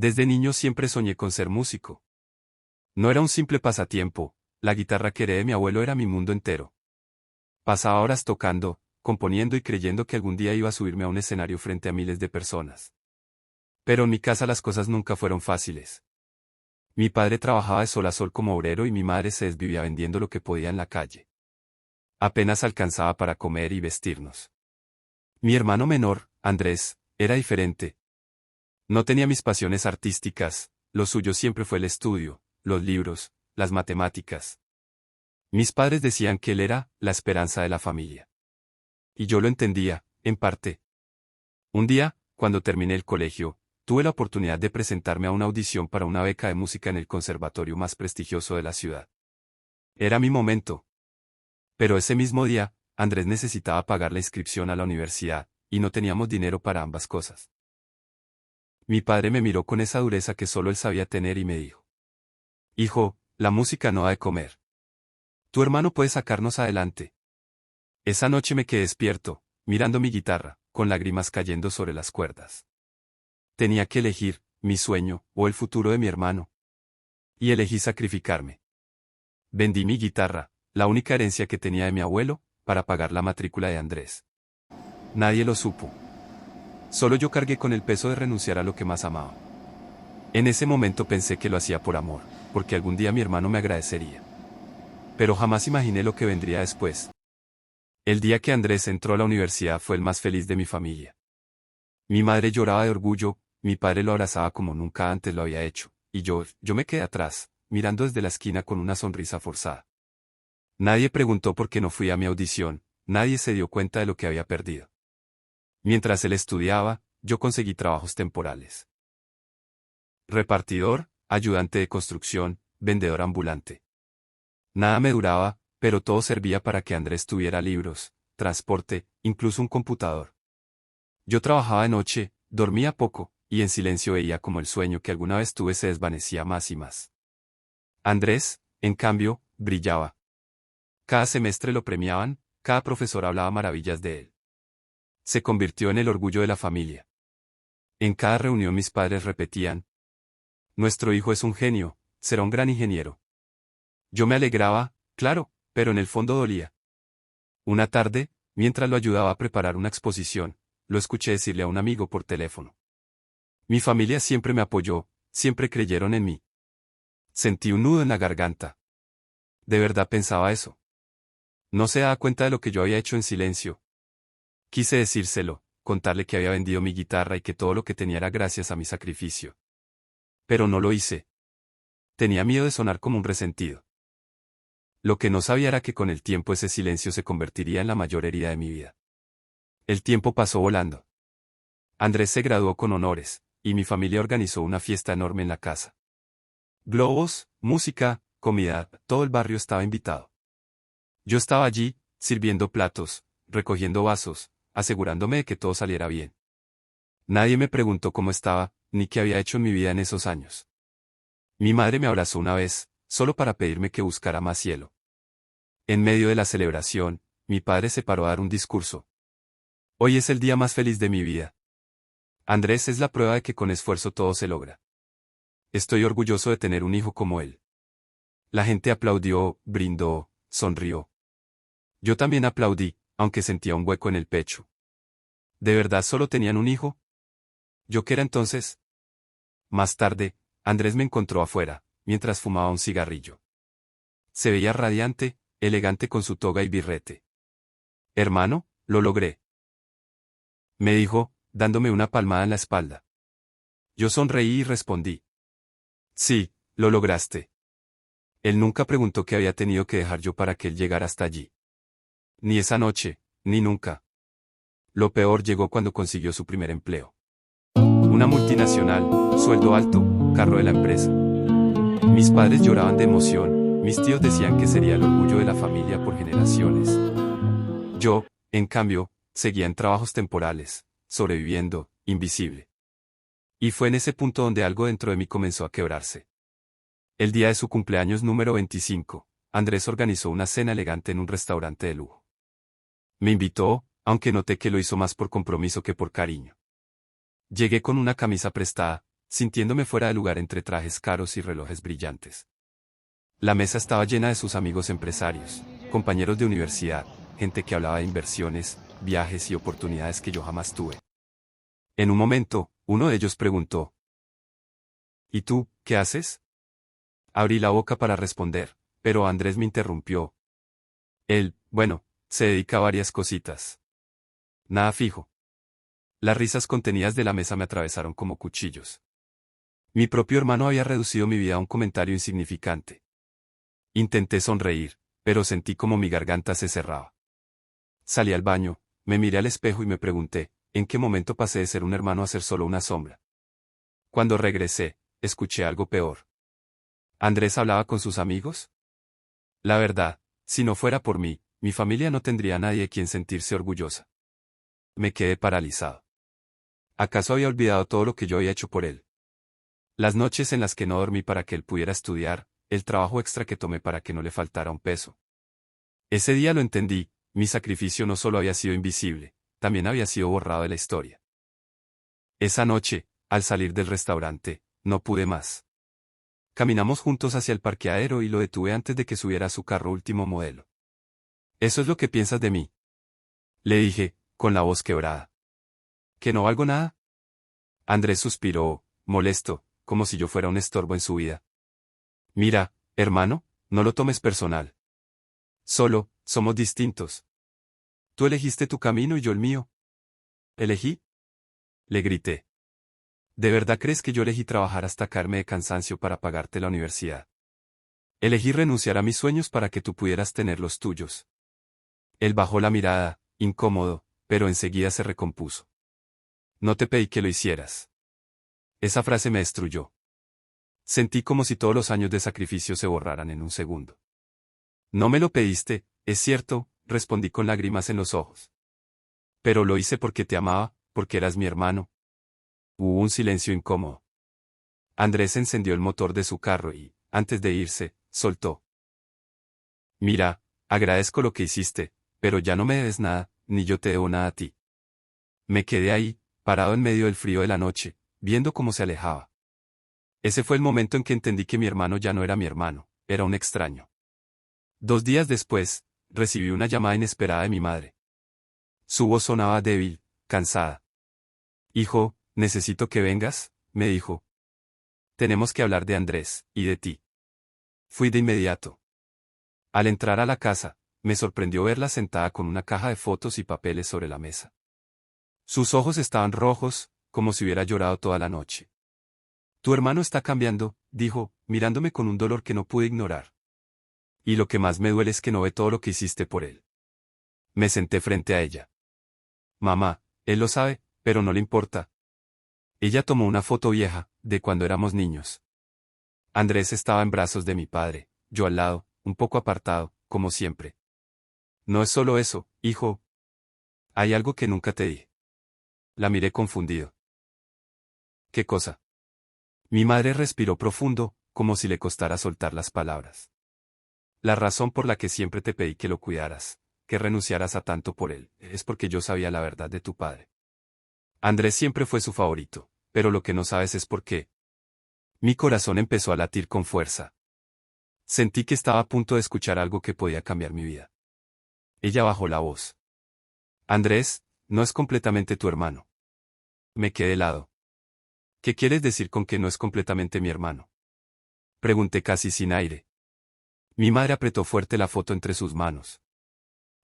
Desde niño siempre soñé con ser músico. No era un simple pasatiempo, la guitarra que heredé de mi abuelo era mi mundo entero. Pasaba horas tocando, componiendo y creyendo que algún día iba a subirme a un escenario frente a miles de personas. Pero en mi casa las cosas nunca fueron fáciles. Mi padre trabajaba de sol a sol como obrero y mi madre se desvivía vendiendo lo que podía en la calle. Apenas alcanzaba para comer y vestirnos. Mi hermano menor, Andrés, era diferente. No tenía mis pasiones artísticas, lo suyo siempre fue el estudio, los libros, las matemáticas. Mis padres decían que él era la esperanza de la familia. Y yo lo entendía, en parte. Un día, cuando terminé el colegio, tuve la oportunidad de presentarme a una audición para una beca de música en el conservatorio más prestigioso de la ciudad. Era mi momento. Pero ese mismo día, Andrés necesitaba pagar la inscripción a la universidad, y no teníamos dinero para ambas cosas. Mi padre me miró con esa dureza que solo él sabía tener y me dijo: Hijo, la música no ha de comer. Tu hermano puede sacarnos adelante. Esa noche me quedé despierto, mirando mi guitarra, con lágrimas cayendo sobre las cuerdas. Tenía que elegir, mi sueño, o el futuro de mi hermano. Y elegí sacrificarme. Vendí mi guitarra, la única herencia que tenía de mi abuelo, para pagar la matrícula de Andrés. Nadie lo supo. Solo yo cargué con el peso de renunciar a lo que más amaba. En ese momento pensé que lo hacía por amor, porque algún día mi hermano me agradecería. Pero jamás imaginé lo que vendría después. El día que Andrés entró a la universidad fue el más feliz de mi familia. Mi madre lloraba de orgullo, mi padre lo abrazaba como nunca antes lo había hecho, y yo me quedé atrás, mirando desde la esquina con una sonrisa forzada. Nadie preguntó por qué no fui a mi audición, nadie se dio cuenta de lo que había perdido. Mientras él estudiaba, yo conseguí trabajos temporales. Repartidor, ayudante de construcción, vendedor ambulante. Nada me duraba, pero todo servía para que Andrés tuviera libros, transporte, incluso un computador. Yo trabajaba de noche, dormía poco, y en silencio veía como el sueño que alguna vez tuve se desvanecía más y más. Andrés, en cambio, brillaba. Cada semestre lo premiaban, cada profesor hablaba maravillas de él. Se convirtió en el orgullo de la familia. En cada reunión mis padres repetían: nuestro hijo es un genio, será un gran ingeniero. Yo me alegraba, claro, pero en el fondo dolía. Una tarde, mientras lo ayudaba a preparar una exposición, lo escuché decirle a un amigo por teléfono: mi familia siempre me apoyó, siempre creyeron en mí. Sentí un nudo en la garganta. ¿De verdad pensaba eso? No se daba cuenta de lo que yo había hecho en silencio. Quise decírselo, contarle que había vendido mi guitarra y que todo lo que tenía era gracias a mi sacrificio. Pero no lo hice. Tenía miedo de sonar como un resentido. Lo que no sabía era que con el tiempo ese silencio se convertiría en la mayor herida de mi vida. El tiempo pasó volando. Andrés se graduó con honores, y mi familia organizó una fiesta enorme en la casa. Globos, música, comida, todo el barrio estaba invitado. Yo estaba allí, sirviendo platos, recogiendo vasos, asegurándome de que todo saliera bien. Nadie me preguntó cómo estaba, ni qué había hecho en mi vida en esos años. Mi madre me abrazó una vez, solo para pedirme que buscara más cielo. En medio de la celebración, mi padre se paró a dar un discurso. Hoy es el día más feliz de mi vida. Andrés es la prueba de que con esfuerzo todo se logra. Estoy orgulloso de tener un hijo como él. La gente aplaudió, brindó, sonrió. Yo también aplaudí, aunque sentía un hueco en el pecho. ¿De verdad solo tenían un hijo? ¿Yo qué era entonces? Más tarde, Andrés me encontró afuera, mientras fumaba un cigarrillo. Se veía radiante, elegante con su toga y birrete. Hermano, lo logré. Me dijo, dándome una palmada en la espalda. Yo sonreí y respondí: sí, lo lograste. Él nunca preguntó qué había tenido que dejar yo para que él llegara hasta allí. Ni esa noche, ni nunca. Lo peor llegó cuando consiguió su primer empleo. Una multinacional, sueldo alto, carro de la empresa. Mis padres lloraban de emoción, mis tíos decían que sería el orgullo de la familia por generaciones. Yo, en cambio, seguía en trabajos temporales, sobreviviendo, invisible. Y fue en ese punto donde algo dentro de mí comenzó a quebrarse. El día de su cumpleaños número 25, Andrés organizó una cena elegante en un restaurante de lujo. Me invitó, aunque noté que lo hizo más por compromiso que por cariño. Llegué con una camisa prestada, sintiéndome fuera de lugar entre trajes caros y relojes brillantes. La mesa estaba llena de sus amigos empresarios, compañeros de universidad, gente que hablaba de inversiones, viajes y oportunidades que yo jamás tuve. En un momento, uno de ellos preguntó: ¿Y tú, qué haces? Abrí la boca para responder, pero Andrés me interrumpió. Él, bueno, se dedica a varias cositas. Nada fijo. Las risas contenidas de la mesa me atravesaron como cuchillos. Mi propio hermano había reducido mi vida a un comentario insignificante. Intenté sonreír, pero sentí como mi garganta se cerraba. Salí al baño, me miré al espejo y me pregunté, ¿en qué momento pasé de ser un hermano a ser solo una sombra? Cuando regresé, escuché algo peor. ¿Andrés hablaba con sus amigos? La verdad, si no fuera por mí, mi familia no tendría a nadie de quien sentirse orgullosa. Me quedé paralizado. ¿Acaso había olvidado todo lo que yo había hecho por él? Las noches en las que no dormí para que él pudiera estudiar, el trabajo extra que tomé para que no le faltara un peso. Ese día lo entendí, mi sacrificio no solo había sido invisible, también había sido borrado de la historia. Esa noche, al salir del restaurante, no pude más. Caminamos juntos hacia el parqueadero y lo detuve antes de que subiera a su carro último modelo. ¿Eso es lo que piensas de mí?, le dije, con la voz quebrada. ¿Que no valgo nada? Andrés suspiró, molesto, como si yo fuera un estorbo en su vida. Mira, hermano, no lo tomes personal. Solo, somos distintos. Tú elegiste tu camino y yo el mío. ¿Elegí? Le grité. ¿De verdad crees que yo elegí trabajar hasta caerme de cansancio para pagarte la universidad? Elegí renunciar a mis sueños para que tú pudieras tener los tuyos. Él bajó la mirada, incómodo, pero enseguida se recompuso. No te pedí que lo hicieras. Esa frase me destruyó. Sentí como si todos los años de sacrificio se borraran en un segundo. No me lo pediste, es cierto, respondí con lágrimas en los ojos. Pero lo hice porque te amaba, porque eras mi hermano. Hubo un silencio incómodo. Andrés encendió el motor de su carro y, antes de irse, soltó. Mira, agradezco lo que hiciste, pero ya no me debes nada, ni yo te debo nada a ti. Me quedé ahí, parado en medio del frío de la noche, viendo cómo se alejaba. Ese fue el momento en que entendí que mi hermano ya no era mi hermano, era un extraño. 2 días después, recibí una llamada inesperada de mi madre. Su voz sonaba débil, cansada. Hijo, necesito que vengas, me dijo. Tenemos que hablar de Andrés, y de ti. Fui de inmediato. Al entrar a la casa, me sorprendió verla sentada con una caja de fotos y papeles sobre la mesa. Sus ojos estaban rojos, como si hubiera llorado toda la noche. Tu hermano está cambiando, dijo, mirándome con un dolor que no pude ignorar. Y lo que más me duele es que no ve todo lo que hiciste por él. Me senté frente a ella. Mamá, él lo sabe, pero no le importa. Ella tomó una foto vieja, de cuando éramos niños. Andrés estaba en brazos de mi padre, yo al lado, un poco apartado, como siempre. No es solo eso, hijo. Hay algo que nunca te dije. La miré confundido. ¿Qué cosa? Mi madre respiró profundo, como si le costara soltar las palabras. La razón por la que siempre te pedí que lo cuidaras, que renunciaras a tanto por él, es porque yo sabía la verdad de tu padre. Andrés siempre fue su favorito, pero lo que no sabes es por qué. Mi corazón empezó a latir con fuerza. Sentí que estaba a punto de escuchar algo que podía cambiar mi vida. Ella bajó la voz. Andrés, no es completamente tu hermano. Me quedé helado. ¿Qué quieres decir con que no es completamente mi hermano? Pregunté casi sin aire. Mi madre apretó fuerte la foto entre sus manos.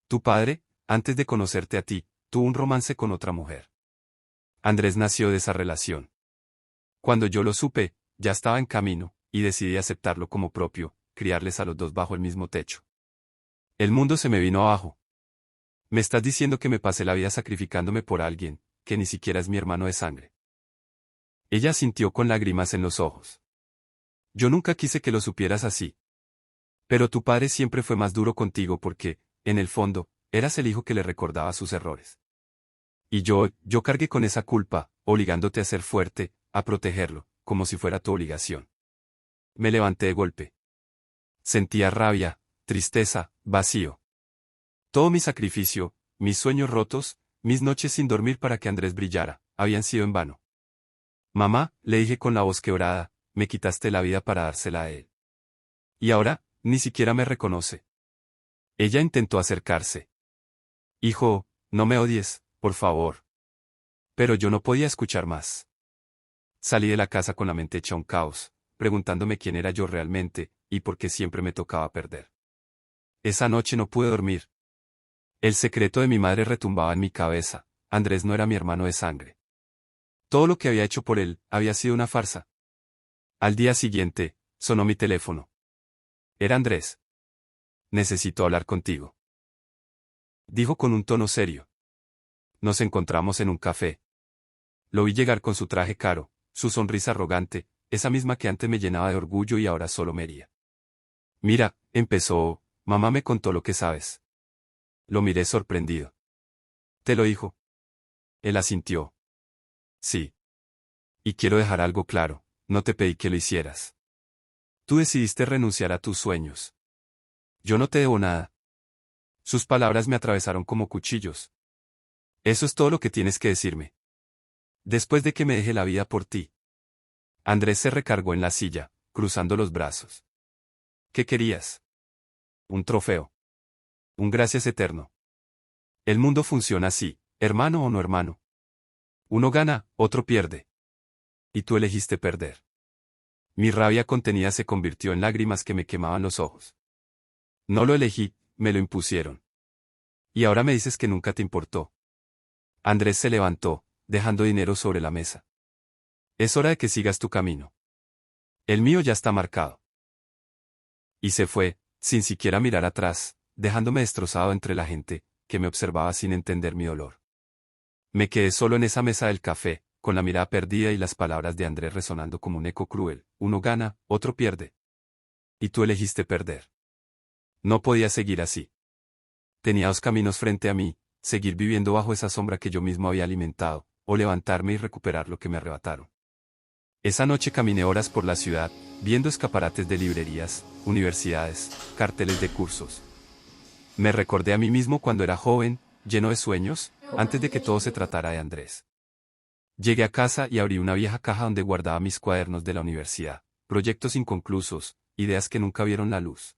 Tu padre, antes de conocerte a ti, tuvo un romance con otra mujer. Andrés nació de esa relación. Cuando yo lo supe, ya estaba en camino, y decidí aceptarlo como propio, criarles a los dos bajo el mismo techo. El mundo se me vino abajo. Me estás diciendo que me pasé la vida sacrificándome por alguien, que ni siquiera es mi hermano de sangre. Ella sintió con lágrimas en los ojos. Yo nunca quise que lo supieras así. Pero tu padre siempre fue más duro contigo porque, en el fondo, eras el hijo que le recordaba sus errores. Y yo cargué con esa culpa, obligándote a ser fuerte, a protegerlo, como si fuera tu obligación. Me levanté de golpe. Sentía rabia, tristeza, vacío. Todo mi sacrificio, mis sueños rotos, mis noches sin dormir para que Andrés brillara, habían sido en vano. Mamá, le dije con la voz quebrada, me quitaste la vida para dársela a él. Y ahora, ni siquiera me reconoce. Ella intentó acercarse. Hijo, no me odies, por favor. Pero yo no podía escuchar más. Salí de la casa con la mente hecha un caos, preguntándome quién era yo realmente, y por qué siempre me tocaba perder. Esa noche no pude dormir. El secreto de mi madre retumbaba en mi cabeza. Andrés no era mi hermano de sangre. Todo lo que había hecho por él había sido una farsa. Al día siguiente, sonó mi teléfono. Era Andrés. Necesito hablar contigo. Dijo con un tono serio. Nos encontramos en un café. Lo vi llegar con su traje caro, su sonrisa arrogante, esa misma que antes me llenaba de orgullo y ahora solo me hería. Mira, empezó, mamá me contó lo que sabes. Lo miré sorprendido. ¿Te lo dijo? Él asintió. Sí. Y quiero dejar algo claro, no te pedí que lo hicieras. Tú decidiste renunciar a tus sueños. Yo no te debo nada. Sus palabras me atravesaron como cuchillos. Eso es todo lo que tienes que decirme. Después de que me dejé la vida por ti. Andrés se recargó en la silla, cruzando los brazos. ¿Qué querías? Un trofeo. Un gracias eterno. El mundo funciona así, hermano o no hermano. Uno gana, otro pierde. Y tú elegiste perder. Mi rabia contenida se convirtió en lágrimas que me quemaban los ojos. No lo elegí, me lo impusieron. Y ahora me dices que nunca te importó. Andrés se levantó, dejando dinero sobre la mesa. Es hora de que sigas tu camino. El mío ya está marcado. Y se fue, sin siquiera mirar atrás, dejándome destrozado entre la gente, que me observaba sin entender mi dolor. Me quedé solo en esa mesa del café, con la mirada perdida y las palabras de Andrés resonando como un eco cruel. Uno gana, otro pierde. Y tú elegiste perder. No podía seguir así. Tenía dos caminos frente a mí, seguir viviendo bajo esa sombra que yo mismo había alimentado, o levantarme y recuperar lo que me arrebataron. Esa noche caminé horas por la ciudad, viendo escaparates de librerías, universidades, carteles de cursos. Me recordé a mí mismo cuando era joven, lleno de sueños, antes de que todo se tratara de Andrés. Llegué a casa y abrí una vieja caja donde guardaba mis cuadernos de la universidad, proyectos inconclusos, ideas que nunca vieron la luz.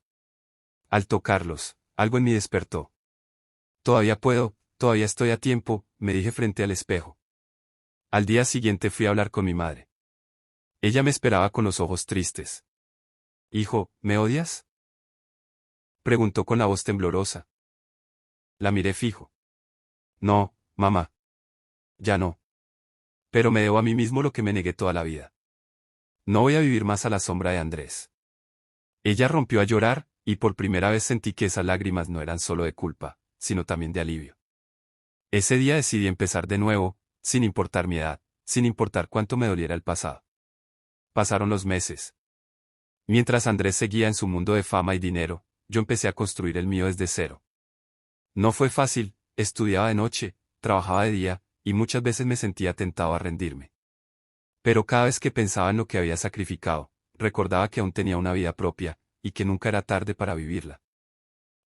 Al tocarlos, algo en mí despertó. Todavía puedo, todavía estoy a tiempo, me dije frente al espejo. Al día siguiente fui a hablar con mi madre. Ella me esperaba con los ojos tristes. Hijo, ¿me odias? Preguntó con la voz temblorosa. La miré fijo. No, mamá. Ya no. Pero me debo a mí mismo lo que me negué toda la vida. No voy a vivir más a la sombra de Andrés. Ella rompió a llorar, y por primera vez sentí que esas lágrimas no eran solo de culpa, sino también de alivio. Ese día decidí empezar de nuevo, sin importar mi edad, sin importar cuánto me doliera el pasado. Pasaron los meses. Mientras Andrés seguía en su mundo de fama y dinero, yo empecé a construir el mío desde cero. No fue fácil, estudiaba de noche, trabajaba de día, y muchas veces me sentía tentado a rendirme. Pero cada vez que pensaba en lo que había sacrificado, recordaba que aún tenía una vida propia, y que nunca era tarde para vivirla.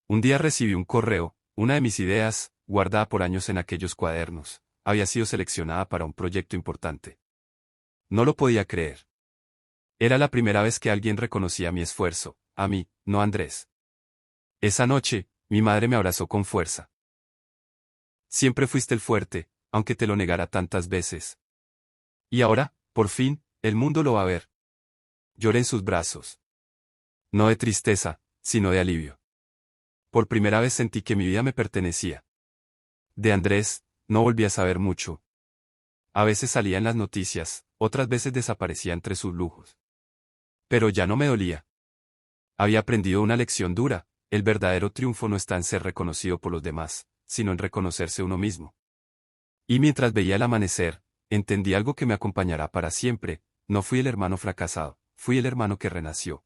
Un día recibí un correo, una de mis ideas, guardada por años en aquellos cuadernos, había sido seleccionada para un proyecto importante. No lo podía creer. Era la primera vez que alguien reconocía mi esfuerzo, a mí, no a Andrés. Esa noche, mi madre me abrazó con fuerza. Siempre fuiste el fuerte, aunque te lo negara tantas veces. Y ahora, por fin, el mundo lo va a ver. Lloré en sus brazos. No de tristeza, sino de alivio. Por primera vez sentí que mi vida me pertenecía. De Andrés, no volví a saber mucho. A veces salía en las noticias, otras veces desaparecía entre sus lujos. Pero ya no me dolía. Había aprendido una lección dura, el verdadero triunfo no está en ser reconocido por los demás, sino en reconocerse uno mismo. Y mientras veía el amanecer, entendí algo que me acompañará para siempre, no fui el hermano fracasado, fui el hermano que renació.